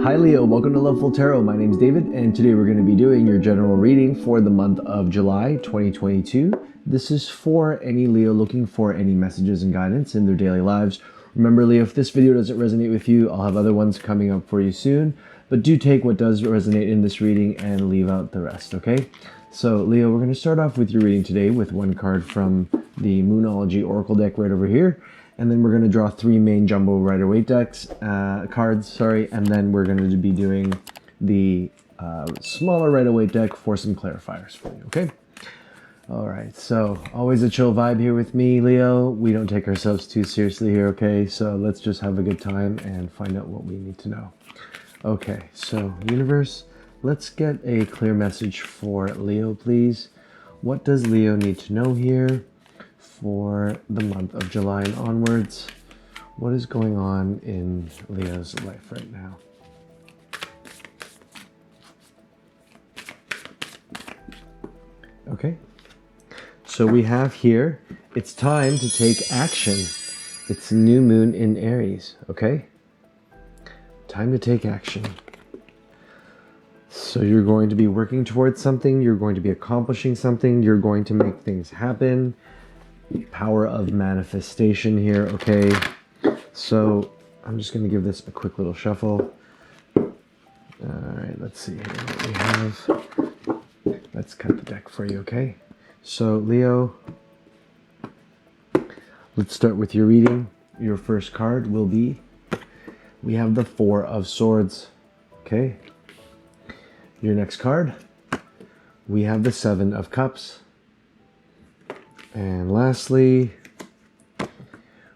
Hi Leo, welcome to Loveful Tarot. My name's David, and today we're going to be doing your general reading for the month of July 2022. This is for any Leo looking for any messages and guidance in their daily lives. Remember Leo, if this video doesn't resonate with you, I'll have other ones coming up for you soon, but do take what does resonate in this reading and leave out the rest, okay? So Leo, we're going to start off with your reading today with one card from the Moonology Oracle deck right over here. And then we're going to draw three main jumbo Rider-Waite decks, cards, and then we're going to be doing the smaller Rider-Waite deck for some clarifiers for you, okay? All right, so always a chill vibe here with me, Leo. We don't take ourselves too seriously here, okay? So let's just have a good time and find out what we need to know. Okay, so universe, let's get a clear message for Leo, please. What does Leo need to know here for the month of July and onwards? What is going on in Leo's life right now? Okay, so we have here, it's time to take action. It's new moon in Aries, okay? Time to take action. So you're going to be working towards something, you're going to be accomplishing something, you're going to make things happen. Power of manifestation here, okay? So I'm just going to give this a quick little shuffle. All right, let's see here what we have. Let's cut the deck for you, okay? So Leo, let's start with your reading. Your first card will be, we have the Four of Swords, okay? Your next card, we have the Seven of Cups. And lastly,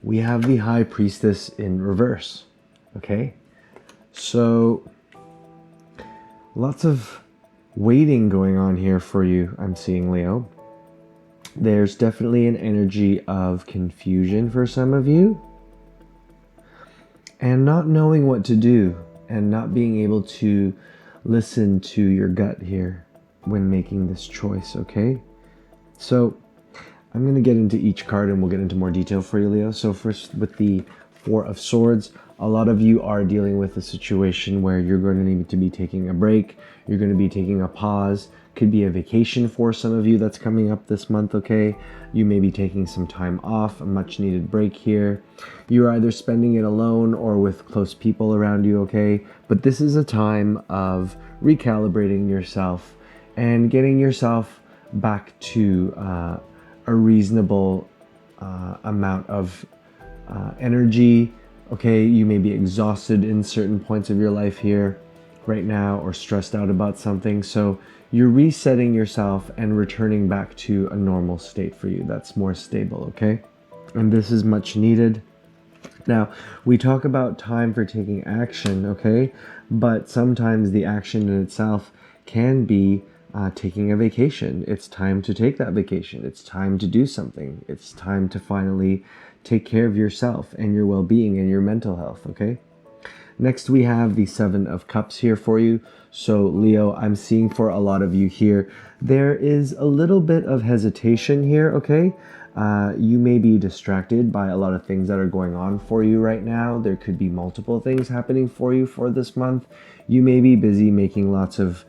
we have the High Priestess in reverse, okay? So, lots of waiting going on here for you, I'm seeing, Leo. There's definitely an energy of confusion for some of you, and not knowing what to do, and not being able to listen to your gut here when making this choice, okay? So, I'm going to get into each card and we'll get into more detail for you, Leo. So first with the Four of Swords, a lot of you are dealing with a situation where you're going to need to be taking a break. You're going to be taking a pause. Could be a vacation for some of you that's coming up this month, okay? You may be taking some time off, a much needed break here. You're either spending it alone or with close people around you, okay? But this is a time of recalibrating yourself and getting yourself back to a reasonable amount of energy, okay? You may be exhausted in certain points of your life here right now or stressed out about something. So you're resetting yourself and returning back to a normal state for you that's more stable, okay? And this is much needed. Now, we talk about time for taking action, okay? But sometimes the action in itself can be taking a vacation. It's time to take that vacation. It's time to do something. It's time to finally take care of yourself and your well-being and your mental health, okay? Next, we have the Seven of Cups here for you. So, Leo, I'm seeing for a lot of you here, there is a little bit of hesitation here, okay? You may be distracted by a lot of things that are going on for you right now. There could be multiple things happening for you for this month. You may be busy making lots of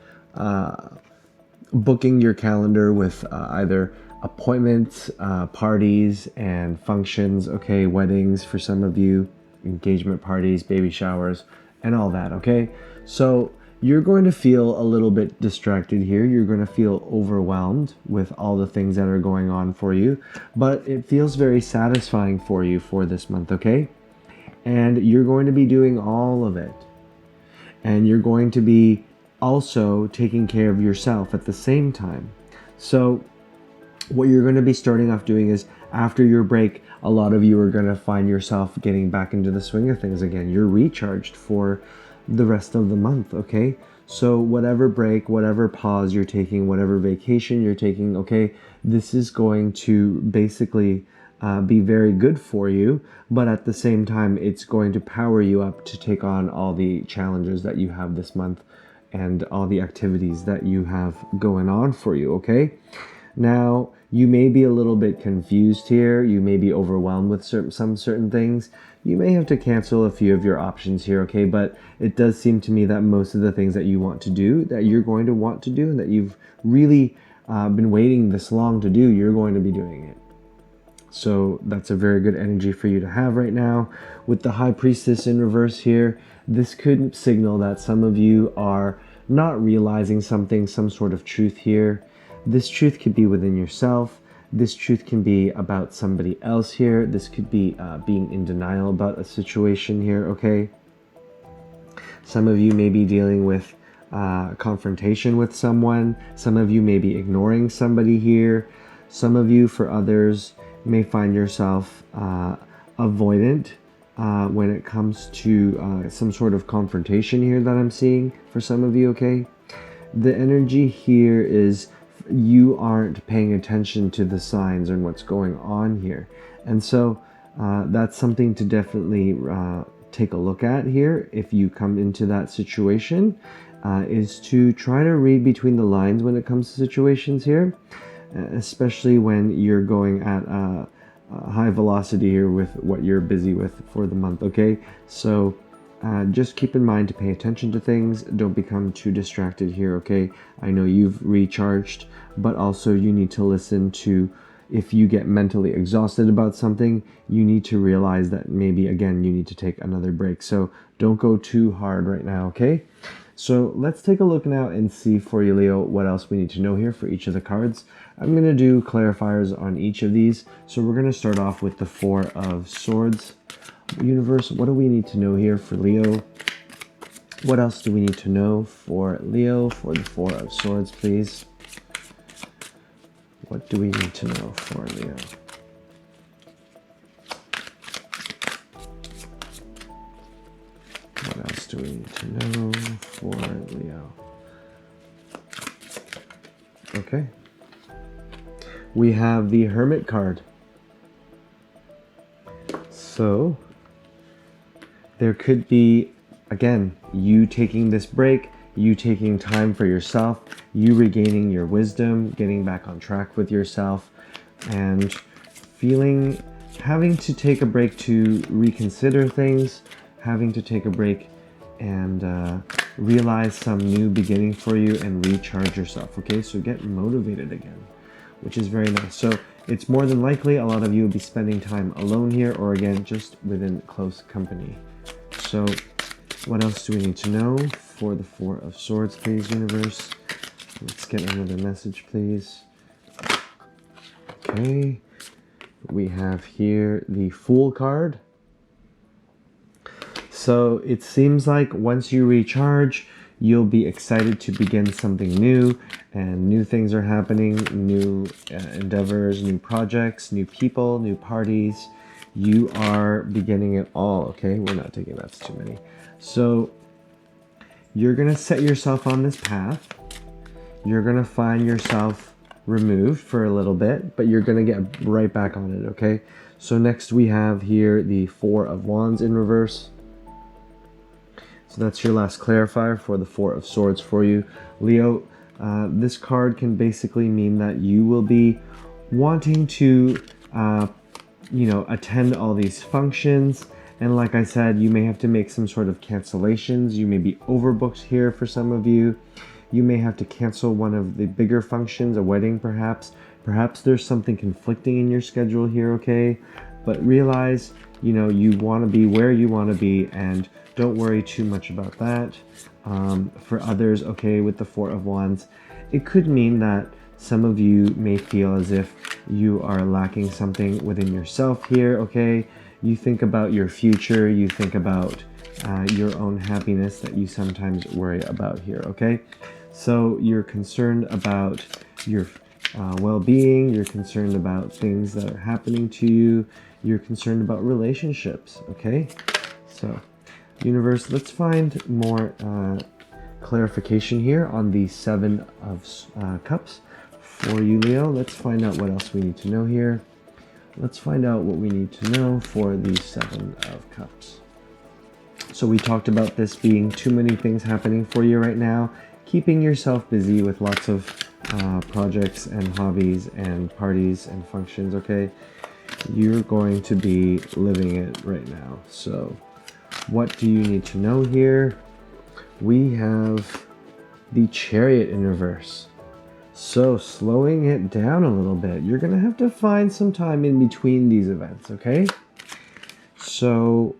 booking your calendar with either appointments, parties, and functions, okay? Weddings for some of you, engagement parties, baby showers, and all that, okay? So you're going to feel a little bit distracted here. You're going to feel overwhelmed with all the things that are going on for you, but it feels very satisfying for you for this month, okay? And you're going to be doing all of it. And you're going to be also taking care of yourself at the same time. So what you're going to be starting off doing is, after your break, a lot of you are going to find yourself getting back into the swing of things again. You're recharged for the rest of the month, okay? So whatever break, whatever pause you're taking, whatever vacation you're taking, okay, this is going to basically be very good for you, but at the same time, it's going to power you up to take on all the challenges that you have this month and all the activities that you have going on for you, okay? Now, you may be a little bit confused here. You may be overwhelmed with some certain things. You may have to cancel a few of your options here, okay? But it does seem to me that most of the things that you want to do, that you're going to want to do, and that you've really been waiting this long to do, you're going to be doing it. So that's a very good energy for you to have right now. With the High Priestess in reverse here, this could signal that some of you are not realizing something, some sort of truth here. This truth could be within yourself. This truth can be about somebody else here. This could be being in denial about a situation here, okay? Some of you may be dealing with confrontation with someone. Some of you may be ignoring somebody here. Some of you, for others, may find yourself avoidant when it comes to some sort of confrontation here that I'm seeing for some of you, okay? The energy here is you aren't paying attention to the signs and what's going on here. And so that's something to definitely take a look at here if you come into that situation, is to try to read between the lines when it comes to situations here, especially when you're going at a high velocity here with what you're busy with for the month, okay? So just keep in mind to pay attention to things. Don't become too distracted here, okay? I know you've recharged, but also you need to listen to, if you get mentally exhausted about something, you need to realize that maybe, again, you need to take another break. So don't go too hard right now, okay? So let's take a look now and see for you, Leo, what else we need to know here for each of the cards. I'm going to do clarifiers on each of these. So we're going to start off with the Four of Swords. Universe, what do we need to know here for Leo? What else do we need to know for Leo for the Four of Swords, please? What do we need to know for Leo? What else do we need to know for Leo? Okay. We have the Hermit card. So there could be, again, you taking this break, you taking time for yourself, you regaining your wisdom, getting back on track with yourself, and having to take a break to reconsider things, having to take a break and realize some new beginning for you and recharge yourself, okay? So get motivated again, which is very nice. So it's more than likely a lot of you will be spending time alone here, or again, just within close company. So what else do we need to know for the Four of Swords, please, universe? Let's get another message, please. Okay. We have here the Fool card. So it seems like once you recharge, you'll be excited to begin something new, and new things are happening, new endeavors, new projects, new people, new parties. You are beginning it all, okay? We're not taking that's too many. So you're going to set yourself on this path. You're going to find yourself removed for a little bit, but you're going to get right back on it, okay? So next we have here the Four of Wands in reverse. So that's your last clarifier for the Four of Swords for you, Leo. This card can basically mean that you will be wanting to, attend all these functions. And like I said, you may have to make some sort of cancellations. You may be overbooked here for some of you. You may have to cancel one of the bigger functions, a wedding perhaps. Perhaps there's something conflicting in your schedule here, okay? But realize, you want to be where you want to be, and don't worry too much about that. For others, okay, with the Four of Wands, it could mean that some of you may feel as if you are lacking something within yourself here, okay? You think about your future, you think about your own happiness that you sometimes worry about here, okay? So you're concerned about your well-being, you're concerned about things that are happening to you, you're concerned about relationships, okay? So, universe, let's find more clarification here on the Seven of Cups for you, Leo. Let's find out what else we need to know here. Let's find out what we need to know for the Seven of Cups. So we talked about this being too many things happening for you right now, keeping yourself busy with lots of projects and hobbies and parties and functions, okay? You're going to be living it right now. So what do you need to know here? We have the Chariot in reverse. So slowing it down a little bit. You're going to have to find some time in between these events, okay? So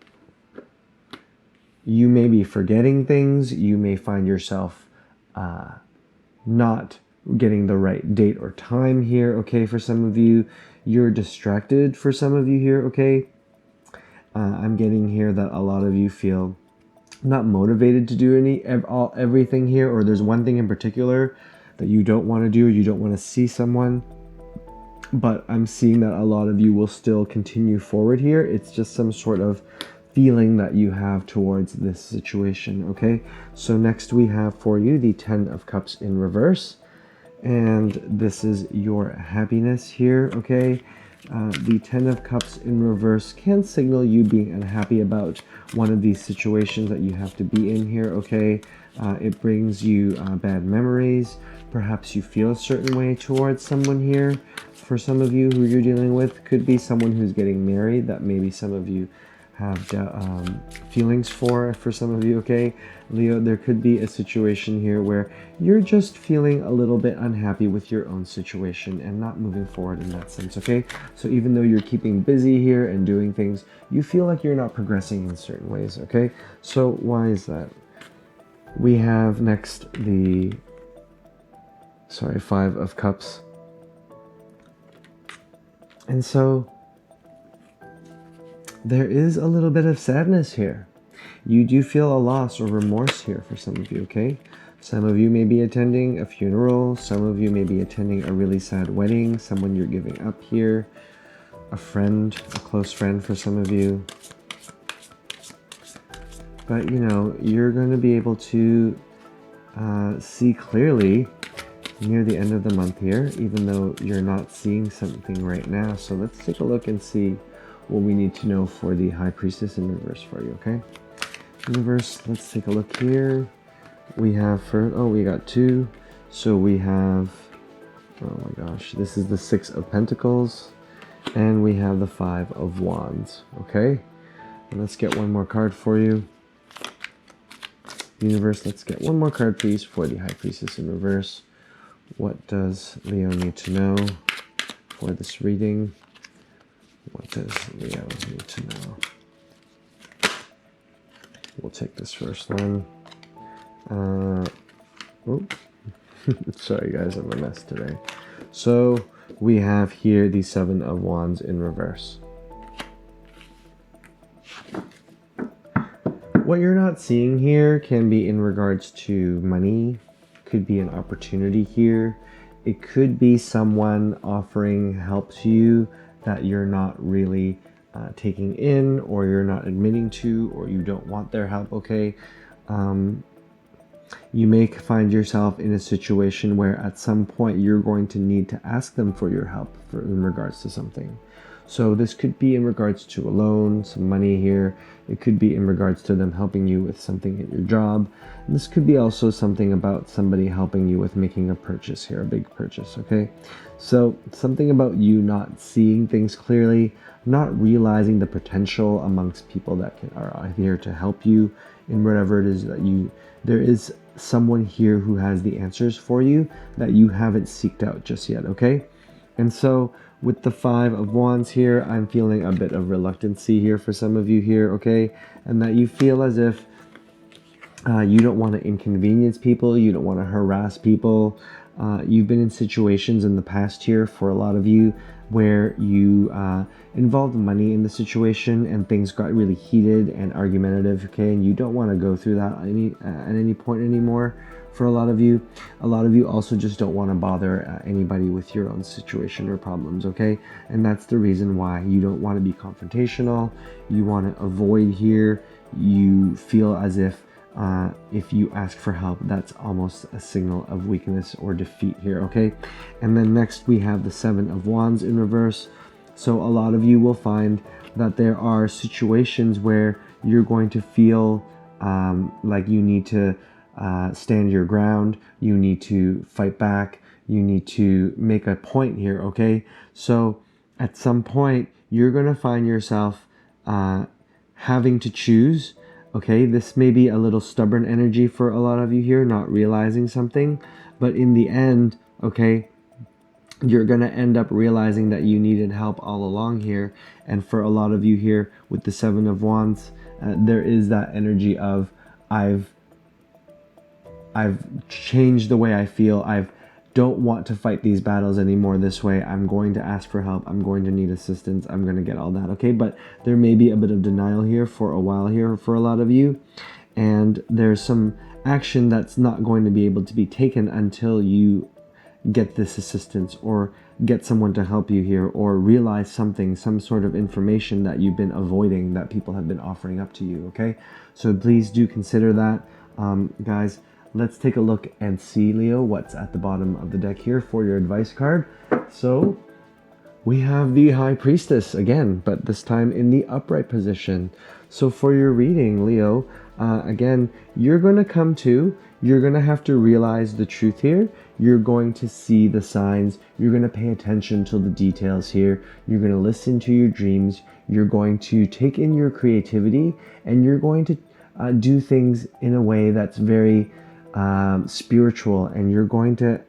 you may be forgetting things. You may find yourself not getting the right date or time here, okay? For some of you, you're distracted for some of you here, okay? I'm getting here that a lot of you feel not motivated to do everything here, or there's one thing in particular that you don't want to do, or you don't want to see someone. But I'm seeing that a lot of you will still continue forward here. It's just some sort of feeling that you have towards this situation, okay? So next we have for you the 10 of Cups in reverse. And this is your happiness here, okay? The 10 of Cups in reverse can signal you being unhappy about one of these situations that you have to be in here, okay? It brings you bad memories. Perhaps you feel a certain way towards someone here. For some of you who you're dealing with, could be someone who's getting married that maybe some of you have feelings for some of you, okay? Leo, there could be a situation here where you're just feeling a little bit unhappy with your own situation and not moving forward in that sense, okay? So even though you're keeping busy here and doing things, you feel like you're not progressing in certain ways, okay? So why is that? We have next the 5 of Cups. And so there is a little bit of sadness here. You do feel a loss or remorse here for some of you, okay? Some of you may be attending a funeral. Some of you may be attending a really sad wedding. Someone you're giving up here. A friend, a close friend for some of you. But, you know, you're going to be able to see clearly near the end of the month here, even though you're not seeing something right now. So let's take a look and see what we need to know for the High Priestess in reverse for you, okay? In reverse, let's take a look here. We have we got 2. So we have, oh my gosh, this is the 6 of Pentacles, and we have the 5 of Wands, okay? And let's get one more card for you. Universe, let's get one more card, please, for the High Priestess in reverse. What does Leo need to know for this reading? What does Leo need to know? We'll take this first one. Sorry guys, I'm a mess today. So we have here the 7 of Wands in reverse. What you're not seeing here can be in regards to money. Could be an opportunity here. It could be someone offering help to you that you're not really taking in, or you're not admitting to, or you don't want their help, okay? You may find yourself in a situation where at some point you're going to need to ask them for your help in regards to something. So this could be in regards to a loan, some money here. It could be in regards to them helping you with something at your job. And this could be also something about somebody helping you with making a purchase here, a big purchase, okay? So something about you not seeing things clearly, not realizing the potential amongst people that are here to help you in whatever it is that there is someone here who has the answers for you that you haven't seeked out just yet, okay? And so with the 5 of Wands here, I'm feeling a bit of reluctancy here for some of you here, okay? And that you feel as if you don't want to inconvenience people, you don't want to harass people. You've been in situations in the past here for a lot of you where you involved money in the situation and things got really heated and argumentative, okay? And you don't want to go through that at any point anymore. For a lot of you also just don't want to bother anybody with your own situation or problems, okay? And that's the reason why you don't want to be confrontational. You want to avoid here. You feel as if you ask for help, that's almost a signal of weakness or defeat here, okay? And then next we have the 7 of Wands in reverse. So a lot of you will find that there are situations where you're going to feel like you need to stand your ground. You need to fight back. You need to make a point here, okay? So at some point, you're going to find yourself having to choose, okay? This may be a little stubborn energy for a lot of you here, not realizing something. But in the end, okay, you're going to end up realizing that you needed help all along here. And for a lot of you here with the Seven of Wands, there is that energy of I've changed the way I feel. I don't want to fight these battles anymore this way. I'm going to ask for help. I'm going to need assistance. I'm going to get all that, okay? But there may be a bit of denial here for a while here for a lot of you. And there's some action that's not going to be able to be taken until you get this assistance or get someone to help you here or realize something, some sort of information that you've been avoiding that people have been offering up to you, okay? So please do consider that. Guys, let's take a look and see, Leo, what's at the bottom of the deck here for your advice card. So we have the High Priestess again, but this time in the upright position. So for your reading, Leo, again, you're going to have to realize the truth here. You're going to see the signs. You're going to pay attention to the details here. You're going to listen to your dreams. You're going to take in your creativity, and you're going to do things in a way that's very spiritual, and you're going to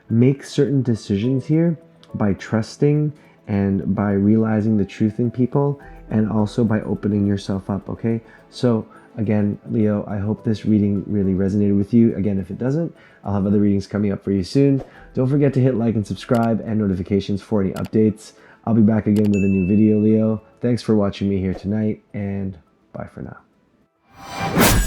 make certain decisions here by trusting and by realizing the truth in people, and also by opening yourself up, okay? So again, Leo, I hope this reading really resonated with you. Again, if it doesn't, I'll have other readings coming up for you soon. Don't forget to hit like and subscribe and notifications for any updates. I'll be back again with a new video, Leo. Thanks for watching me here tonight, and bye for now.